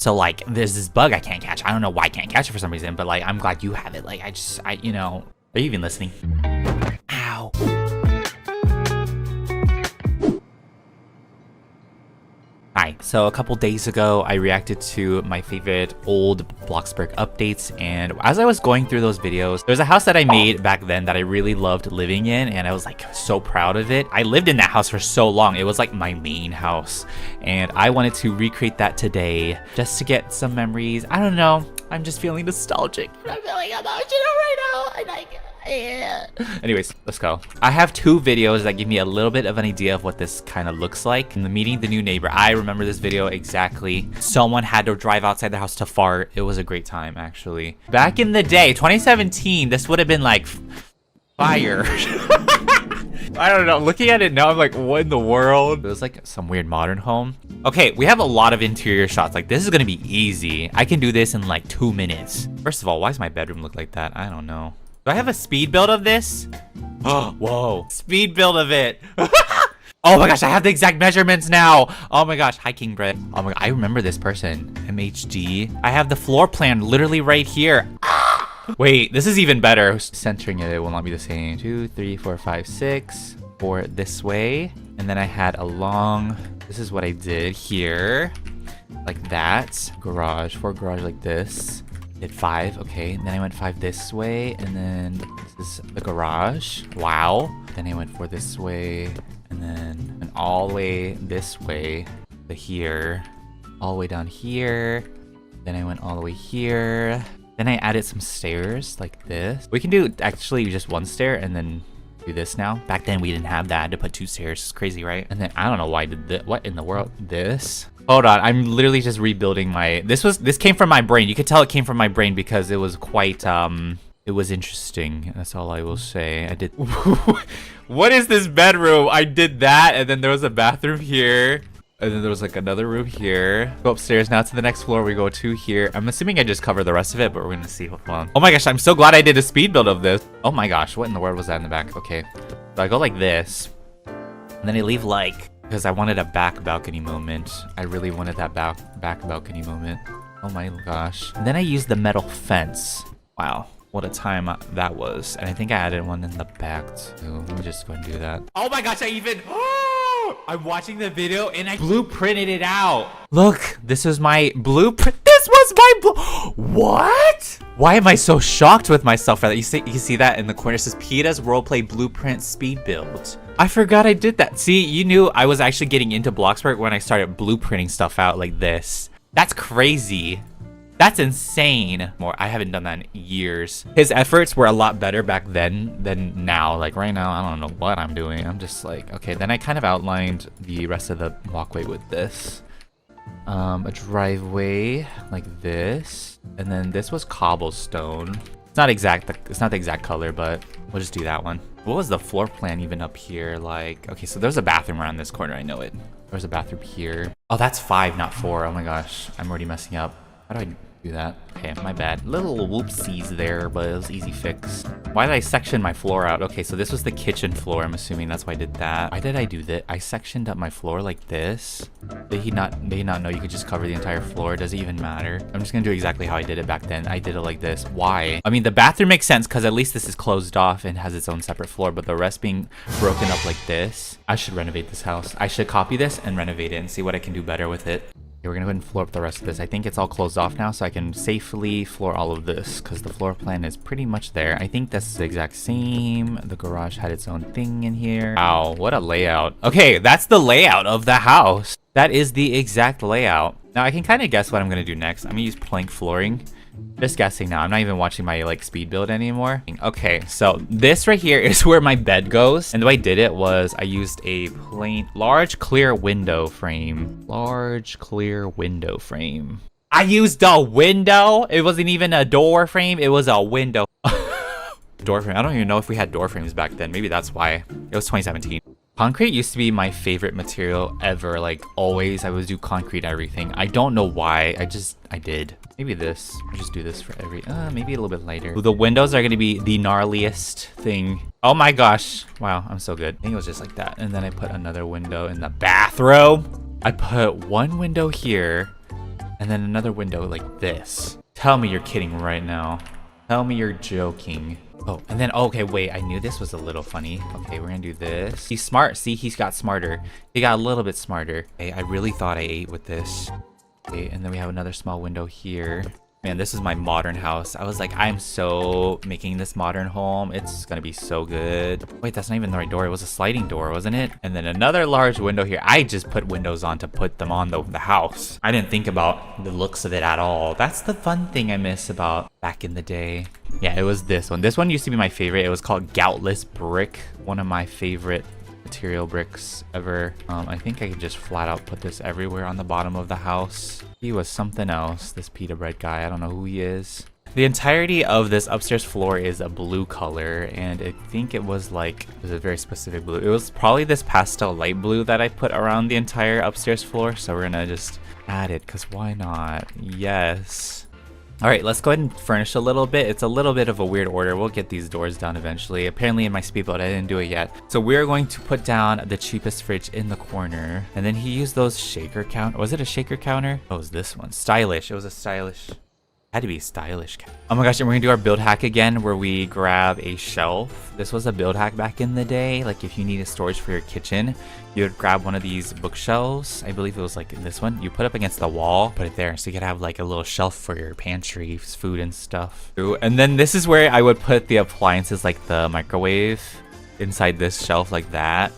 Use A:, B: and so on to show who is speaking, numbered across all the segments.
A: So like there's this bug I can't catch. I don't know why I can't catch it for some reason, but like I'm glad you have it. Like I you know, are you even listening? Ow. Hi, so a couple days ago, I reacted to my favorite old Bloxburg updates, and as I was going through those videos, there's a house that I made back then that I really loved living in, and I was like so proud of it. I lived in that house for so long. It was like my main house, and I wanted to recreate that today just to get some memories. I don't know. I'm just feeling nostalgic. I'm feeling emotional right now. I like it. Yeah. Anyways, let's go. I have two videos that give me a little bit of an idea of what this kind of looks like. In the meeting the new neighbor, I remember this video exactly. Someone had to drive outside the house to fart. It was a great time, actually. Back in the day, 2017, this would have been like fire. I don't know. Looking at it now, I'm like, what in the world? It was like some weird modern home. Okay, we have a lot of interior shots. Like, this is gonna be easy. I can do this in like 2 minutes. First of all, why does my bedroom look like that? I don't know. Do I have a speed build of this? Oh, whoa. Speed build of it. Oh my gosh, I have the exact measurements now. Oh my gosh, hi King Bread. Oh my god, I remember this person. MHD. I have the floor plan literally right here. Wait, this is even better. Centering it will not be the same. 2, 3, 4, 5, 6. 4 this way. And then I had a long, this is what I did here. Like that. Garage, 4 garage like this. Did 5, okay. And then I went 5 this way, and then this is the garage. Wow. Then I went 4 this way, and then went all the way this way to here, all the way down here. Then I went all the way here. Then I added some stairs like this. We can do actually just 1 stair and then do this now. Back then we didn't have that. I had to put 2 stairs. It's crazy, right? And then I don't know why I did this. What in the world? This. Hold on, I'm literally just rebuilding my... This came from my brain. You could tell it came from my brain because it was quite, it was interesting. That's all I will say. I did... What is this bedroom? I did that, and then there was a bathroom here. And then there was like another room here. Go upstairs now to the next floor. We go 2 here. I'm assuming I just covered the rest of it, but we're gonna see. Hold on. Oh my gosh, I'm so glad I did a speed build of this. Oh my gosh, what in the world was that in the back? Okay. So I go like this. And then I leave like... Because I wanted a back balcony moment. I really wanted that back balcony moment. Oh my gosh. And then I used the metal fence. Wow, what a time that was. And I think I added one in the back too. Let me just go and do that. Oh my gosh, I even... I'm watching the video and I blueprinted it out. Look, this is my blueprint. This was my What? Why am I so shocked with myself for that? You see that in the corner? It says Peetah's Roleplay Blueprint Speed Build. I forgot I did that. See, you knew I was actually getting into Bloxburg when I started blueprinting stuff out like this. That's crazy. That's insane. I haven't done that in years. His efforts were a lot better back then than now. Like right now, I don't know what I'm doing. I'm just like, okay. Then I kind of outlined the rest of the walkway with this. A driveway like this. And then this was cobblestone. It's not the exact color, but we'll just do that one. What was the floor plan even up here? Like, okay, so there's a bathroom around this corner. I know it. There's a bathroom here. Oh, that's 5, not 4. Oh my gosh, I'm already messing up. How do I do that? Okay, my bad. Little whoopsies there, but it was easy fix. Why did I section my floor out? Okay, so this was the kitchen floor. I'm assuming that's why I did that. Why did I do that? I sectioned up my floor like this. Did he not know you could just cover the entire floor? Does it even matter? I'm just gonna do exactly how I did it back then. I did it like this. Why? I mean, the bathroom makes sense because at least this is closed off and has its own separate floor, but the rest being broken up like this. I should renovate this house. I should copy this and renovate it and see what I can do better with it. Okay, we're gonna go ahead and floor up the rest of this. I think it's all closed off now, so I can safely floor all of this because the floor plan is pretty much there. I think that's the exact same. The garage had its own thing in here. Wow, what a layout. Okay, that's the layout of the house. That is the exact layout. Now I can kind of guess what I'm gonna do next. I'm gonna use plank flooring. Just guessing now. I'm not even watching my like speed build anymore. Okay, so this right here is where my bed goes. And the way I did it was I used a large clear window frame. Large clear window frame. I used a window. It wasn't even a door frame. It was a window. Door frame. I don't even know if we had door frames back then. Maybe that's why. It was 2017. Concrete used to be my favorite material ever. Like always, I would do concrete everything. I don't know why. I did. Maybe this. I'll just do this for every, maybe a little bit lighter. The windows are going to be the gnarliest thing. Oh my gosh. Wow, I'm so good. I think it was just like that. And then I put another window in the bathroom. I put one window here. And then another window like this. Tell me you're kidding right now. Tell me you're joking. Oh, and then, okay, wait, I knew this was a little funny. Okay, we're gonna do this. He's smart. See, he's got smarter. He got a little bit smarter. Okay, I really thought I ate with this. Okay, and then we have another small window here. Man, this is my modern house. I was like, I'm so making this modern home. It's gonna be so good. Wait, that's not even the right door. It was a sliding door, wasn't it? And then another large window here. I just put windows on to put them on the house. I didn't think about the looks of it at all. That's the fun thing I miss about back in the day. Yeah, it was this one. This one used to be my favorite. It was called Goutless Brick. One of my favorite material bricks ever. I think I could just flat out put this everywhere on the bottom of the house. He was something else, this PeetahBread guy. I don't know who he is. The entirety of this upstairs floor is a blue color, and I think it was like, it was a very specific blue. It was probably this pastel light blue that I put around the entire upstairs floor, so we're gonna just add it, because why not? Yes. All right, let's go ahead and furnish a little bit. It's a little bit of a weird order. We'll get these doors done eventually. Apparently in my speedboat, I didn't do it yet. So we're going to put down the cheapest fridge in the corner. And then he used those shaker count. Was it a shaker counter? Oh, it was this one. Stylish. It was a stylish. Had to be stylish. Oh my gosh, and we're gonna do our build hack again where we grab a shelf. This was a build hack back in the day. Like if you needed storage for your kitchen, you would grab one of these bookshelves. I believe it was like this one. You put up against the wall, put it there so you could have like a little shelf for your pantry, food and stuff. And then this is where I would put the appliances like the microwave inside this shelf like that.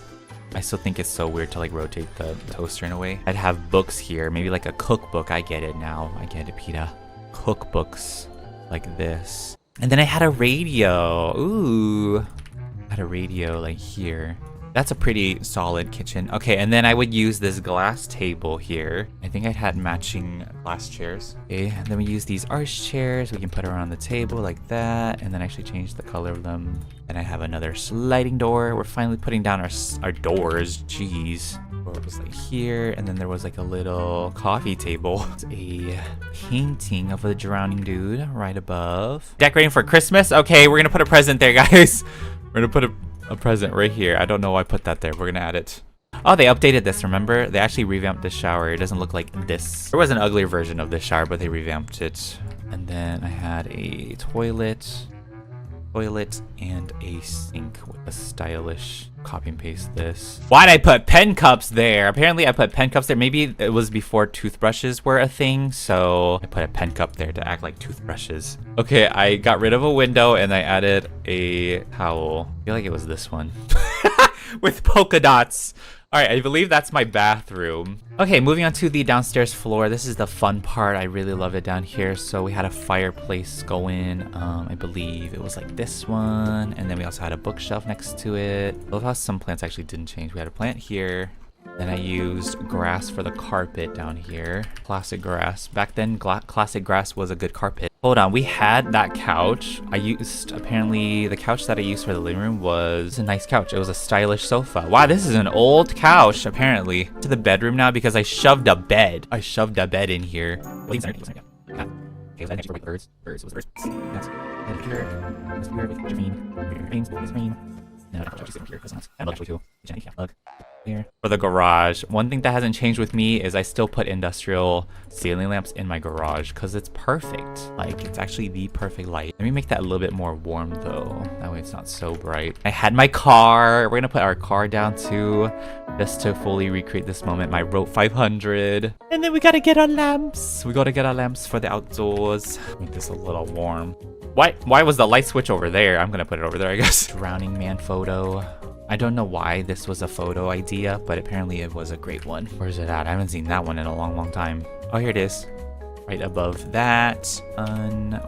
A: I still think it's so weird to like rotate the toaster in a way. I'd have books here, maybe like a cookbook. I get it now. I get it, Peetah. Cookbooks like this. And then I had a radio. Ooh. I had a radio like here. That's a pretty solid kitchen. Okay, and then I would use this glass table here. I think I had matching glass chairs. Okay, and then we use these arch chairs. We can put around the table like that, and then actually change the color of them. And I have another sliding door. We're finally putting down our doors. Jeez. Door was like here, and then there was like a little coffee table. It's a painting of a drowning dude right above. Decorating for Christmas. Okay, we're gonna put a present there, guys. We're gonna put a present right here. I don't know why I put that there. We're gonna add it. Oh, they updated this, remember? They actually revamped this shower. It doesn't look like this. There was an uglier version of this shower, but they revamped it. And then I had a toilet, and a sink with a stylish copy and paste this. Why'd I put pen cups there? Apparently I put pen cups there. Maybe it was before toothbrushes were a thing, so I put a pen cup there to act like toothbrushes. Okay, I got rid of a window and I added a towel. I feel like it was this one. With polka dots. All right, I believe that's my bathroom. Okay, moving on to the downstairs floor. This is the fun part. I really love it down here. So we had a fireplace going. I believe it was like this one. And then we also had a bookshelf next to it. I love how some plants actually didn't change. We had a plant here. Then I used grass for the carpet down here. Classic grass. Back then, classic grass was a good carpet. Hold on, we had that couch. Apparently the couch that I used for the living room was a nice couch. It was a stylish sofa. Wow, this is an old couch, apparently. To the bedroom now because I shoved a bed. I shoved a bed in here. Okay, was that next for like birds? Birds, it was birds. Yes. And here, this here with Jermaine. No, I don't here because I'm luxury too. Jenny, yeah, look. Here. For the garage, one thing that hasn't changed with me is I still put industrial ceiling lamps in my garage because it's perfect. Like, it's actually the perfect light. Let me make that a little bit more warm though. That way it's not so bright. I had my car. We're gonna put our car down too, just to fully recreate this moment. My Rope 500. And then we gotta get our lamps. We gotta get our lamps for the outdoors. Make this a little warm. Why was the light switch over there? I'm gonna put it over there, I guess. Drowning man photo. I don't know why this was a photo idea, but apparently it was a great one. Where's it at? I haven't seen that one in a long time. Oh, here it is. Right above that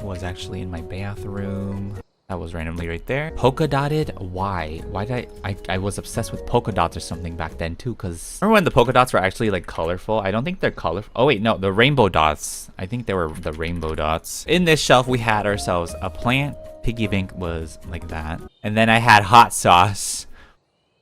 A: was actually in my bathroom. That was randomly right there. Polka dotted. Why? Why did I was obsessed with polka dots or something back then too, because remember when the polka dots were actually like colorful? I don't think they're colorful. Oh wait, no, the rainbow dots. I think they were the rainbow dots. In this shelf, we had ourselves a plant. Piggy bank was like that. And then I had hot sauce.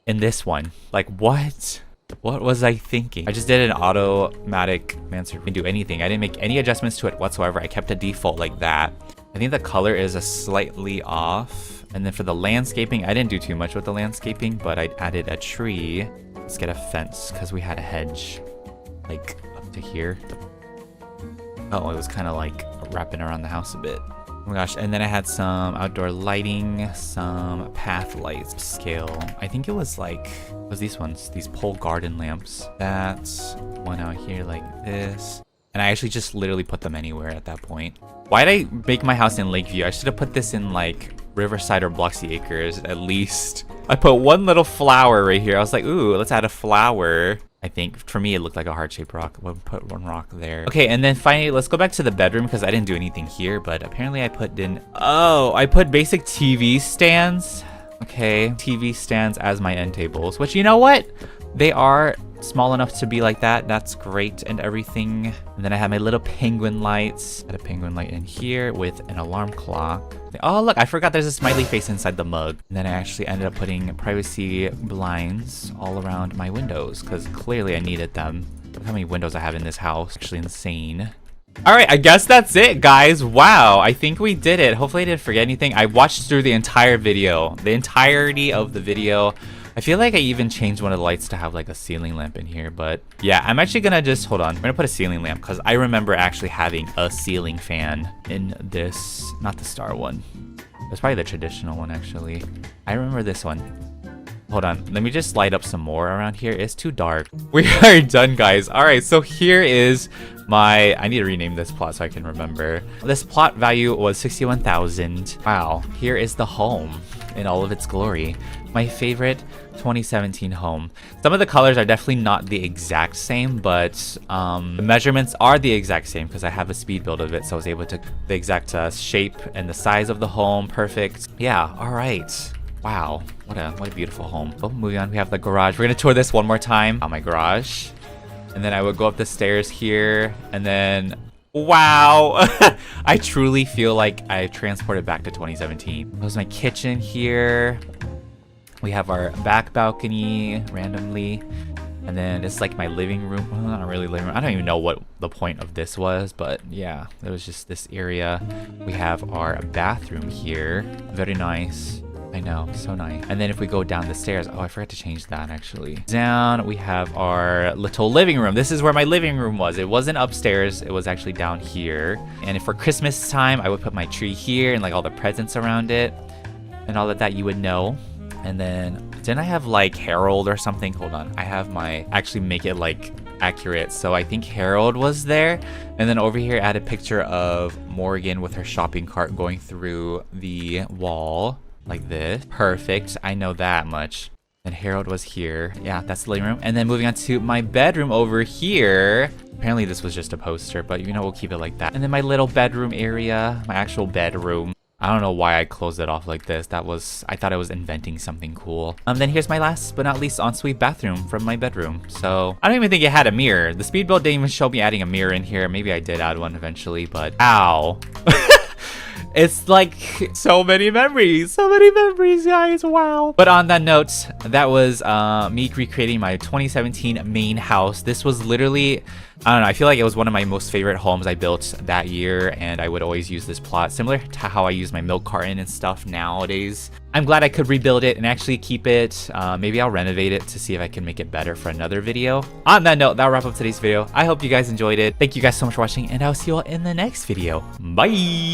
A: In this one, like what was I thinking? I just did an automatic answer. Didn't do anything. I didn't make any adjustments to it whatsoever. I kept a default like that. I think the color is a slightly off. And then for the landscaping, I didn't do too much with the landscaping, but I added a tree. Let's get a fence because we had a hedge like up to here. Oh, it was kind of like wrapping around the house a bit. Oh my gosh, and then I had some outdoor lighting, some path lights, scale. I think it was like, what was these ones? These pole garden lamps. That's one out here like this. And I actually just literally put them anywhere at that point. Why'd I make my house in Lakeview? I should have put this in like Riverside or Bloxy Acres at least. I put one little flower right here. I was like, ooh, let's add a flower. I think for me it looked like a heart-shaped rock. We'll put one rock there. Okay, and then finally let's go back to the bedroom because I didn't do anything here, but apparently I put I put basic TV stands. Okay, TV stands as my end tables, which, you know what? They are small enough to be like that. That's great and everything. And then I have my little penguin lights. I had a penguin light in here with an alarm clock. Oh, look, I forgot there's a smiley face inside the mug. And then I actually ended up putting privacy blinds all around my windows because clearly I needed them. Look how many windows I have in this house. Actually insane. All right, I guess that's it, guys. Wow, I think we did it. Hopefully I didn't forget anything. I watched through the entire video, the entirety of the video. I feel like I even changed one of the lights to have like a ceiling lamp in here, but yeah, I'm actually gonna just, hold on. I'm gonna put a ceiling lamp because I remember actually having a ceiling fan in this, not the star one. It's probably the traditional one actually. I remember this one. Hold on, let me just light up some more around here. It's too dark. We are done, guys. All right, so here is my, I need to rename this plot so I can remember. This plot value was 61,000. Wow, here is the home in all of its glory. My favorite 2017 home. Some of the colors are definitely not the exact same, but the measurements are the exact same because I have a speed build of it, so I was able to the exact shape and the size of the home. Perfect. Yeah, all right. Wow, what a beautiful home. Oh, moving on, we have the garage. We're gonna tour this one more time. Oh, my garage. And then I would go up the stairs here, and then, wow. I truly feel like I transported back to 2017. There's my kitchen here. We have our back balcony randomly. And then it's like my living room. Well, not really living room. I don't even know what the point of this was, but yeah, there was just this area. We have our bathroom here. Very nice. I know, so nice. And then if we go down the stairs, oh, I forgot to change that actually. Down, we have our little living room. This is where my living room was. It wasn't upstairs, it was actually down here. And if for Christmas time, I would put my tree here and like all the presents around it and all of that you would know. And then, didn't I have like Harold or something? Hold on, I have my, actually make it like accurate. So I think Harold was there. And then over here, I had a picture of Morgan with her shopping cart going through the wall. Like this. Perfect. I know that much. And Harold was here. Yeah, that's the living room. And then moving on to my bedroom over here. Apparently this was just a poster, but you know, we'll keep it like that. And then my little bedroom area, my actual bedroom. I don't know why I closed it off like this. I thought I was inventing something cool. Then here's my last but not least ensuite bathroom from my bedroom. So I don't even think it had a mirror. The speed build didn't even show me adding a mirror in here. Maybe I did add one eventually, but ow. It's like so many memories, guys, wow. But on that note, that was me recreating my 2017 main house. This was literally, I don't know, I feel like it was one of my most favorite homes I built that year, and I would always use this plot, similar to how I use my milk carton and stuff nowadays. I'm glad I could rebuild it and actually keep it. Maybe I'll renovate it to see if I can make it better for another video. On that note, that'll wrap up today's video. I hope you guys enjoyed it. Thank you guys so much for watching, and I'll see you all in the next video. Bye!